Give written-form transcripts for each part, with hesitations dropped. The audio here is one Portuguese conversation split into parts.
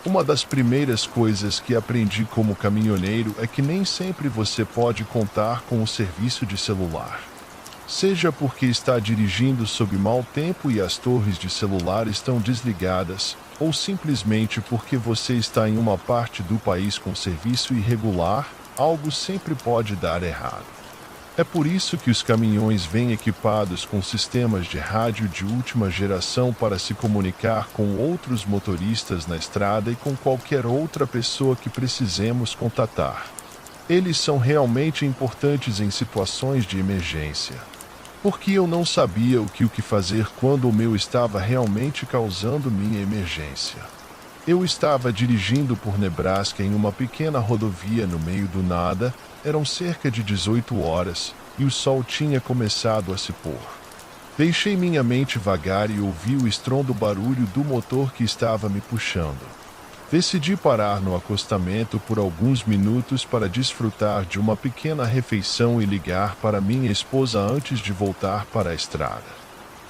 Uma das primeiras coisas que aprendi como caminhoneiro é que nem sempre você pode contar com o serviço de celular. Seja porque está dirigindo sob mau tempo e as torres de celular estão desligadas, ou simplesmente porque você está em uma parte do país com serviço irregular, algo sempre pode dar errado. É por isso que os caminhões vêm equipados com sistemas de rádio de última geração para se comunicar com outros motoristas na estrada e com qualquer outra pessoa que precisemos contatar. Eles são realmente importantes em situações de emergência. Porque eu não sabia o que fazer quando o meu estava realmente causando minha emergência. Eu estava dirigindo por Nebraska em uma pequena rodovia no meio do nada. Eram cerca de 18 horas, e o sol tinha começado a se pôr. Deixei minha mente vagar e ouvi o estrondo barulho do motor que estava me puxando. Decidi parar no acostamento por alguns minutos para desfrutar de uma pequena refeição e ligar para minha esposa antes de voltar para a estrada.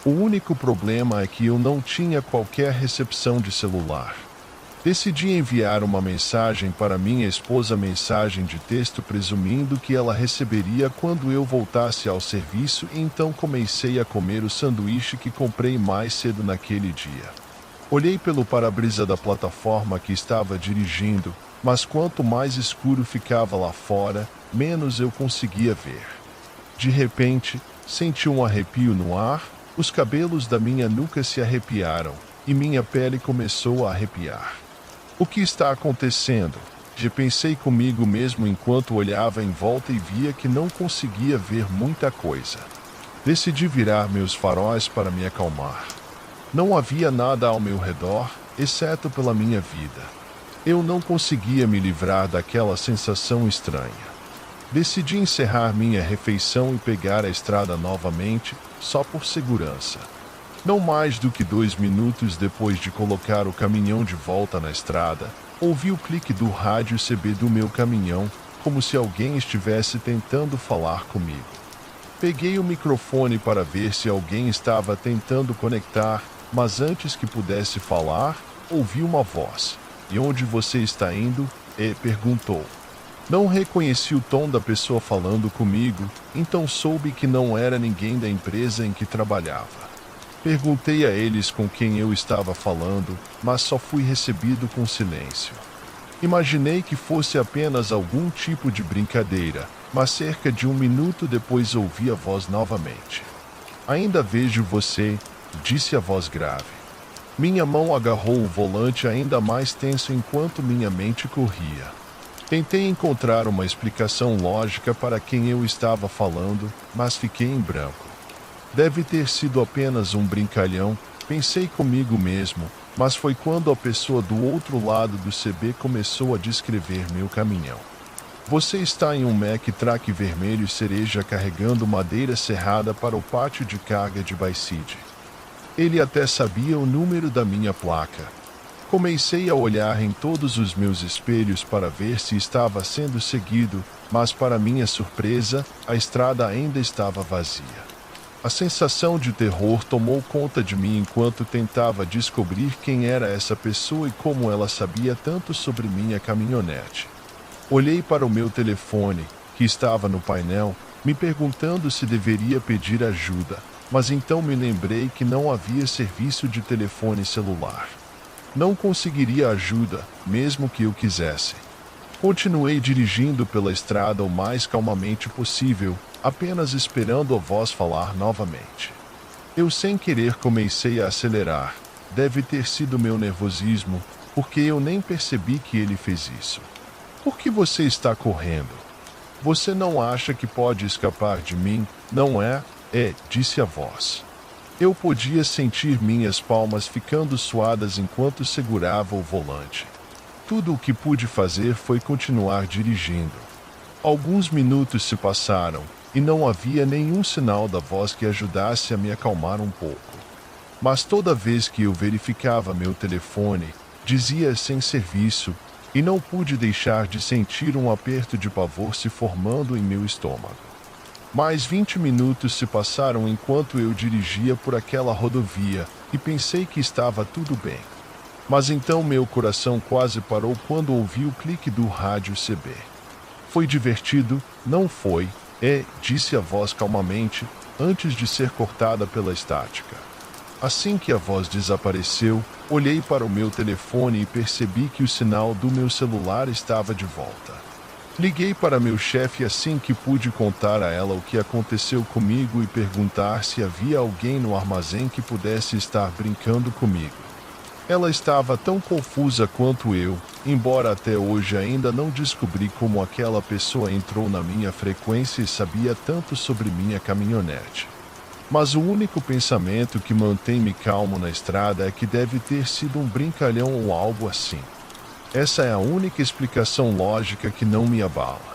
O único problema é que eu não tinha qualquer recepção de celular. Decidi enviar uma mensagem para minha esposa, mensagem de texto presumindo que ela receberia quando eu voltasse ao serviço, e então comecei a comer o sanduíche que comprei mais cedo naquele dia. Olhei pelo para-brisa da plataforma que estava dirigindo, mas quanto mais escuro ficava lá fora, menos eu conseguia ver. De repente, senti um arrepio no ar, os cabelos da minha nuca se arrepiaram, e minha pele começou a arrepiar. O que está acontecendo? Pensei comigo mesmo enquanto olhava em volta e via que não conseguia ver muita coisa. Decidi virar meus faróis para me acalmar. Não havia nada ao meu redor, exceto pela minha vida. Eu não conseguia me livrar daquela sensação estranha. Decidi encerrar minha refeição e pegar a estrada novamente, só por segurança. Não mais do que 2 minutos depois de colocar o caminhão de volta na estrada, ouvi o clique do rádio CB do meu caminhão, como se alguém estivesse tentando falar comigo. Peguei o microfone para ver se alguém estava tentando conectar, mas antes que pudesse falar, ouvi uma voz. "E onde você está indo?" perguntou. Não reconheci o tom da pessoa falando comigo, então soube que não era ninguém da empresa em que trabalhava. Perguntei a eles com quem eu estava falando, mas só fui recebido com silêncio. Imaginei que fosse apenas algum tipo de brincadeira, mas cerca de 1 minuto depois ouvi a voz novamente. "Ainda vejo você", disse a voz grave. Minha mão agarrou o volante ainda mais tenso enquanto minha mente corria. Tentei encontrar uma explicação lógica para quem eu estava falando, mas fiquei em branco. Deve ter sido apenas um brincalhão, pensei comigo mesmo, mas foi quando a pessoa do outro lado do CB começou a descrever meu caminhão. "Você está em um Mack Truck vermelho cereja carregando madeira serrada para o pátio de carga de Bay-City." Ele até sabia o número da minha placa. Comecei a olhar em todos os meus espelhos para ver se estava sendo seguido, mas para minha surpresa, a estrada ainda estava vazia. A sensação de terror tomou conta de mim enquanto tentava descobrir quem era essa pessoa e como ela sabia tanto sobre minha caminhonete. Olhei para o meu telefone, que estava no painel, me perguntando se deveria pedir ajuda, mas então me lembrei que não havia serviço de telefone celular. Não conseguiria ajuda, mesmo que eu quisesse. Continuei dirigindo pela estrada o mais calmamente possível, apenas esperando a voz falar novamente. Eu sem querer comecei a acelerar. Deve ter sido meu nervosismo, porque eu nem percebi que ele fez isso. "Por que você está correndo? Você não acha que pode escapar de mim, não é?" disse a voz. Eu podia sentir minhas palmas ficando suadas enquanto segurava o volante. Tudo o que pude fazer foi continuar dirigindo. Alguns minutos se passaram, e não havia nenhum sinal da voz que ajudasse a me acalmar um pouco. Mas toda vez que eu verificava meu telefone, dizia sem serviço, e não pude deixar de sentir um aperto de pavor se formando em meu estômago. Mais 20 minutos se passaram enquanto eu dirigia por aquela rodovia, e pensei que estava tudo bem. Mas então meu coração quase parou quando ouvi o clique do rádio CB. Foi divertido, não foi? Disse a voz calmamente, antes de ser cortada pela estática. Assim que a voz desapareceu, olhei para o meu telefone e percebi que o sinal do meu celular estava de volta. Liguei para meu chefe assim que pude contar a ela o que aconteceu comigo e perguntar se havia alguém no armazém que pudesse estar brincando comigo. Ela estava tão confusa quanto eu, embora até hoje ainda não descobri como aquela pessoa entrou na minha frequência e sabia tanto sobre minha caminhonete. Mas o único pensamento que mantém-me calmo na estrada é que deve ter sido um brincalhão ou algo assim. Essa é a única explicação lógica que não me abala.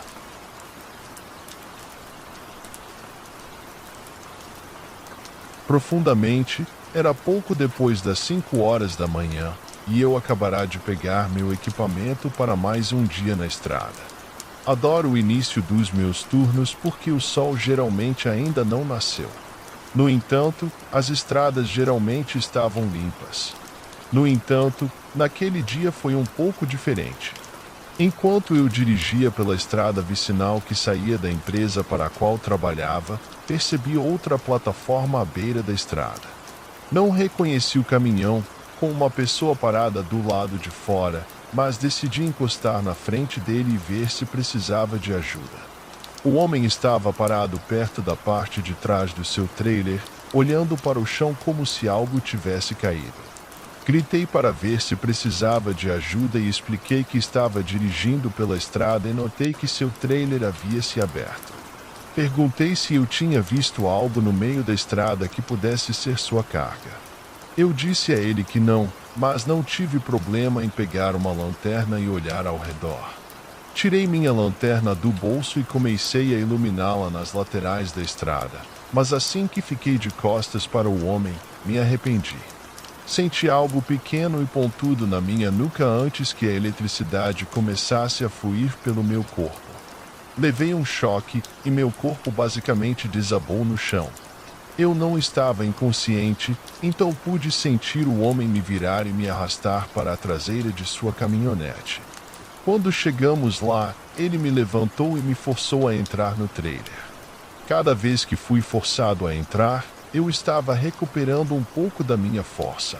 Profundamente, era pouco depois das 5 horas da manhã, e eu acabará de pegar meu equipamento para mais um dia na estrada. Adoro o início dos meus turnos porque o sol geralmente ainda não nasceu. No entanto, as estradas geralmente estavam limpas. No entanto, naquele dia foi um pouco diferente. Enquanto eu dirigia pela estrada vicinal que saía da empresa para a qual trabalhava, percebi outra plataforma à beira da estrada. Não reconheci o caminhão, com uma pessoa parada do lado de fora, mas decidi encostar na frente dele e ver se precisava de ajuda. O homem estava parado perto da parte de trás do seu trailer, olhando para o chão como se algo tivesse caído. Gritei para ver se precisava de ajuda e expliquei que estava dirigindo pela estrada e notei que seu trailer havia se aberto. Perguntei se eu tinha visto algo no meio da estrada que pudesse ser sua carga. Eu disse a ele que não, mas não tive problema em pegar uma lanterna e olhar ao redor. Tirei minha lanterna do bolso e comecei a iluminá-la nas laterais da estrada, mas assim que fiquei de costas para o homem, me arrependi. Senti algo pequeno e pontudo na minha nuca antes que a eletricidade começasse a fluir pelo meu corpo. Levei um choque e meu corpo basicamente desabou no chão. Eu não estava inconsciente, então pude sentir o homem me virar e me arrastar para a traseira de sua caminhonete. Quando chegamos lá, ele me levantou e me forçou a entrar no trailer. Cada vez que fui forçado a entrar, eu estava recuperando um pouco da minha força.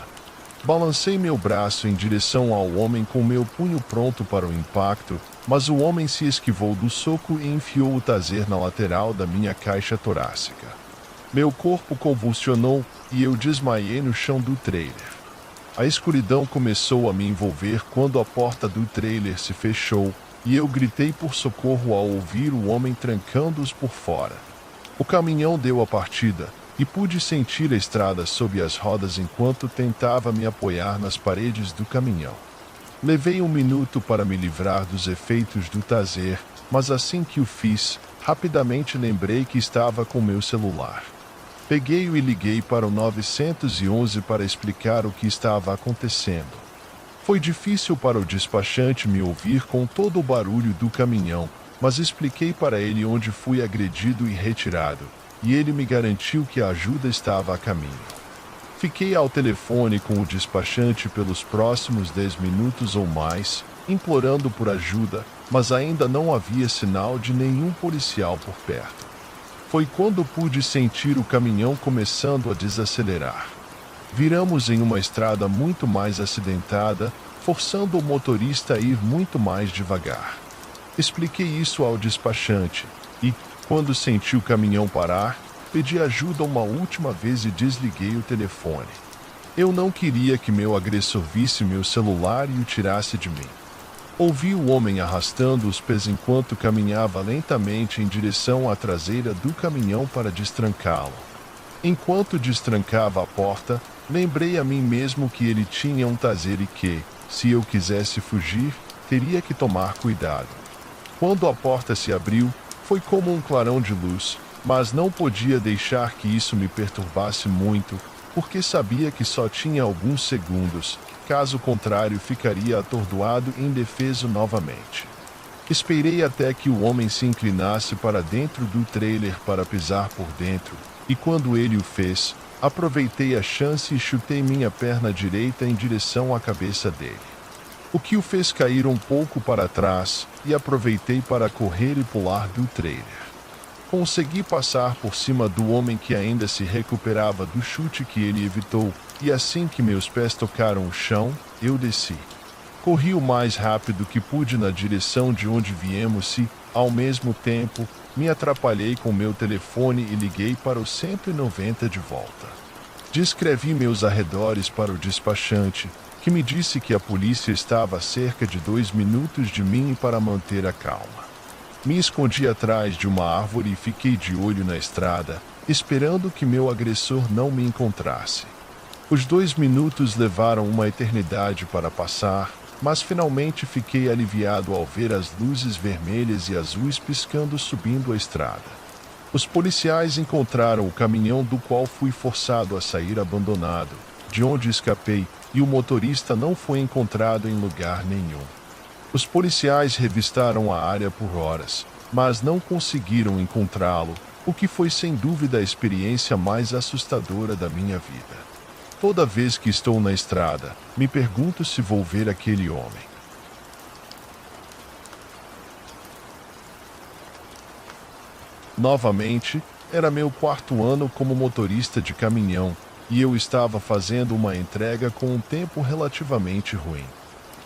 Balancei meu braço em direção ao homem com meu punho pronto para o impacto, mas o homem se esquivou do soco e enfiou o taser na lateral da minha caixa torácica. Meu corpo convulsionou e eu desmaiei no chão do trailer. A escuridão começou a me envolver quando a porta do trailer se fechou e eu gritei por socorro ao ouvir o homem trancando-os por fora. O caminhão deu a partida e pude sentir a estrada sob as rodas enquanto tentava me apoiar nas paredes do caminhão. Levei um minuto para me livrar dos efeitos do taser, mas assim que o fiz, rapidamente lembrei que estava com meu celular. Peguei-o e liguei para o 911 para explicar o que estava acontecendo. Foi difícil para o despachante me ouvir com todo o barulho do caminhão, mas expliquei para ele onde fui agredido e retirado, e ele me garantiu que a ajuda estava a caminho. Fiquei ao telefone com o despachante pelos próximos 10 minutos ou mais, implorando por ajuda, mas ainda não havia sinal de nenhum policial por perto. Foi quando pude sentir o caminhão começando a desacelerar. Viramos em uma estrada muito mais acidentada, forçando o motorista a ir muito mais devagar. Expliquei isso ao despachante e, quando senti o caminhão parar, pedi ajuda uma última vez e desliguei o telefone. Eu não queria que meu agressor visse meu celular e o tirasse de mim. Ouvi o homem arrastando os pés enquanto caminhava lentamente em direção à traseira do caminhão para destrancá-lo. Enquanto destrancava a porta, lembrei a mim mesmo que ele tinha um taser e que, se eu quisesse fugir, teria que tomar cuidado. Quando a porta se abriu, foi como um clarão de luz, mas não podia deixar que isso me perturbasse muito, porque sabia que só tinha alguns segundos, caso contrário ficaria atordoado e indefeso novamente. Esperei até que o homem se inclinasse para dentro do trailer para pisar por dentro, e quando ele o fez, Aproveitei a chance e chutei minha perna direita em direção à cabeça dele, o que o fez cair um pouco para trás, e aproveitei para correr e pular do trailer. Consegui passar por cima do homem que ainda se recuperava do chute que ele evitou, e assim que meus pés tocaram o chão, eu desci. Corri o mais rápido que pude na direção de onde viemos e, ao mesmo tempo, me atrapalhei com meu telefone e liguei para o 190 de volta. Descrevi meus arredores para o despachante, que me disse que a polícia estava a cerca de 2 minutos de mim e para manter a calma. Me escondi atrás de uma árvore e fiquei de olho na estrada, esperando que meu agressor não me encontrasse. Os 2 minutos levaram uma eternidade para passar, mas finalmente fiquei aliviado ao ver as luzes vermelhas e azuis piscando subindo a estrada. Os policiais encontraram o caminhão do qual fui forçado a sair abandonado, de onde escapei, e o motorista não foi encontrado em lugar nenhum. Os policiais revistaram a área por horas, mas não conseguiram encontrá-lo, o que foi sem dúvida a experiência mais assustadora da minha vida. Toda vez que estou na estrada, me pergunto se vou ver aquele homem. Novamente, era meu 4º ano como motorista de caminhão, e eu estava fazendo uma entrega com um tempo relativamente ruim.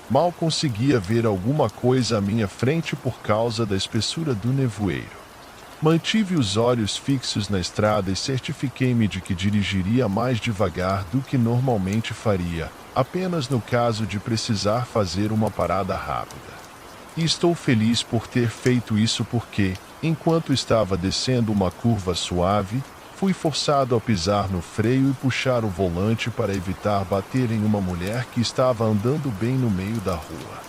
Mal conseguia ver alguma coisa à minha frente por causa da espessura do nevoeiro. Mantive os olhos fixos na estrada e certifiquei-me de que dirigiria mais devagar do que normalmente faria, apenas no caso de precisar fazer uma parada rápida. E estou feliz por ter feito isso porque, enquanto estava descendo uma curva suave, fui forçado a pisar no freio e puxar o volante para evitar bater em uma mulher que estava andando bem no meio da rua.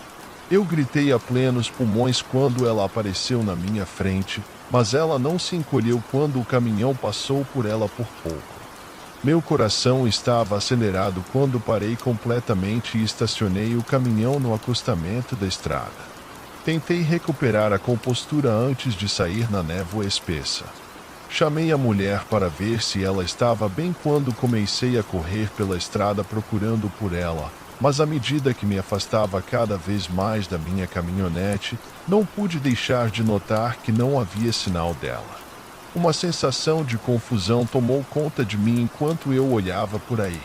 Eu gritei a plenos pulmões quando ela apareceu na minha frente, mas ela não se encolheu quando o caminhão passou por ela por pouco. Meu coração estava acelerado quando parei completamente e estacionei o caminhão no acostamento da estrada. Tentei recuperar a compostura antes de sair na névoa espessa. Chamei a mulher para ver se ela estava bem quando comecei a correr pela estrada procurando por ela, mas à medida que me afastava cada vez mais da minha caminhonete, não pude deixar de notar que não havia sinal dela. Uma sensação de confusão tomou conta de mim enquanto eu olhava por aí.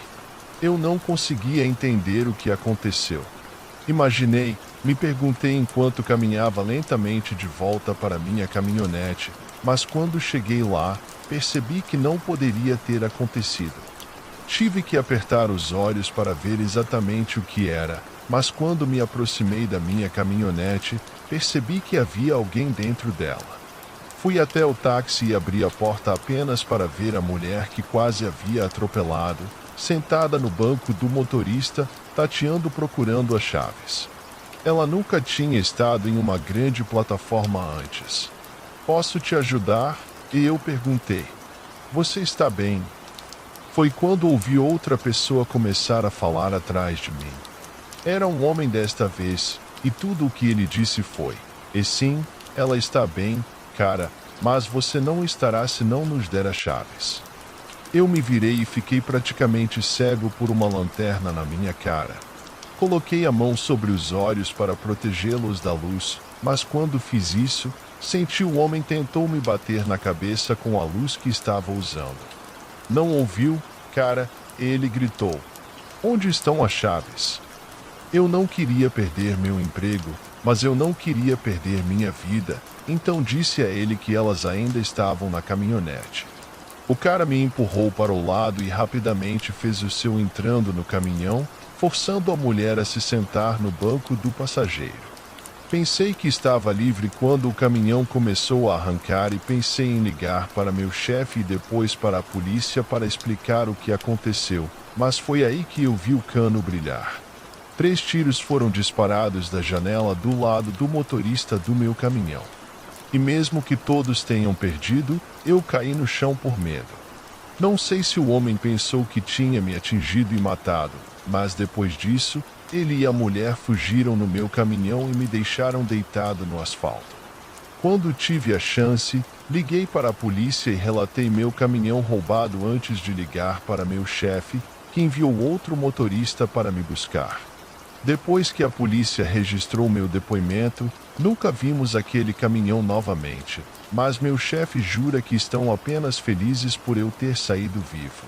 Eu não conseguia entender o que aconteceu. Me perguntei enquanto caminhava lentamente de volta para minha caminhonete, mas quando cheguei lá, percebi que não poderia ter acontecido. Tive que apertar os olhos para ver exatamente o que era, mas quando me aproximei da minha caminhonete, percebi que havia alguém dentro dela. Fui até o táxi e abri a porta apenas para ver a mulher que quase havia atropelado, sentada no banco do motorista, tateando procurando as chaves. Ela nunca tinha estado em uma grande plataforma antes. "Posso te ajudar?" E eu perguntei. "Você está bem?" Foi quando ouvi outra pessoa começar a falar atrás de mim. Era um homem desta vez, e tudo o que ele disse foi: "E sim, ela está bem, cara, mas você não estará se não nos der as chaves." Eu me virei e fiquei praticamente cego por uma lanterna na minha cara. Coloquei a mão sobre os olhos para protegê-los da luz, mas quando fiz isso, senti o homem tentou me bater na cabeça com a luz que estava usando. "Não ouviu, cara?" Ele gritou. "Onde estão as chaves?" Eu não queria perder meu emprego, mas eu não queria perder minha vida, então disse a ele que elas ainda estavam na caminhonete. O cara me empurrou para o lado e rapidamente fez o seu entrando no caminhão, forçando a mulher a se sentar no banco do passageiro. Pensei que estava livre quando o caminhão começou a arrancar e pensei em ligar para meu chefe e depois para a polícia para explicar o que aconteceu, mas foi aí que eu vi o cano brilhar. 3 tiros foram disparados da janela do lado do motorista do meu caminhão. E mesmo que todos tenham perdido, eu caí no chão por medo. Não sei se o homem pensou que tinha me atingido e matado, mas depois disso, ele e a mulher fugiram no meu caminhão e me deixaram deitado no asfalto. Quando tive a chance, liguei para a polícia e relatei meu caminhão roubado antes de ligar para meu chefe, que enviou outro motorista para me buscar. Depois que a polícia registrou meu depoimento, nunca vimos aquele caminhão novamente, mas meu chefe jura que estão apenas felizes por eu ter saído vivo.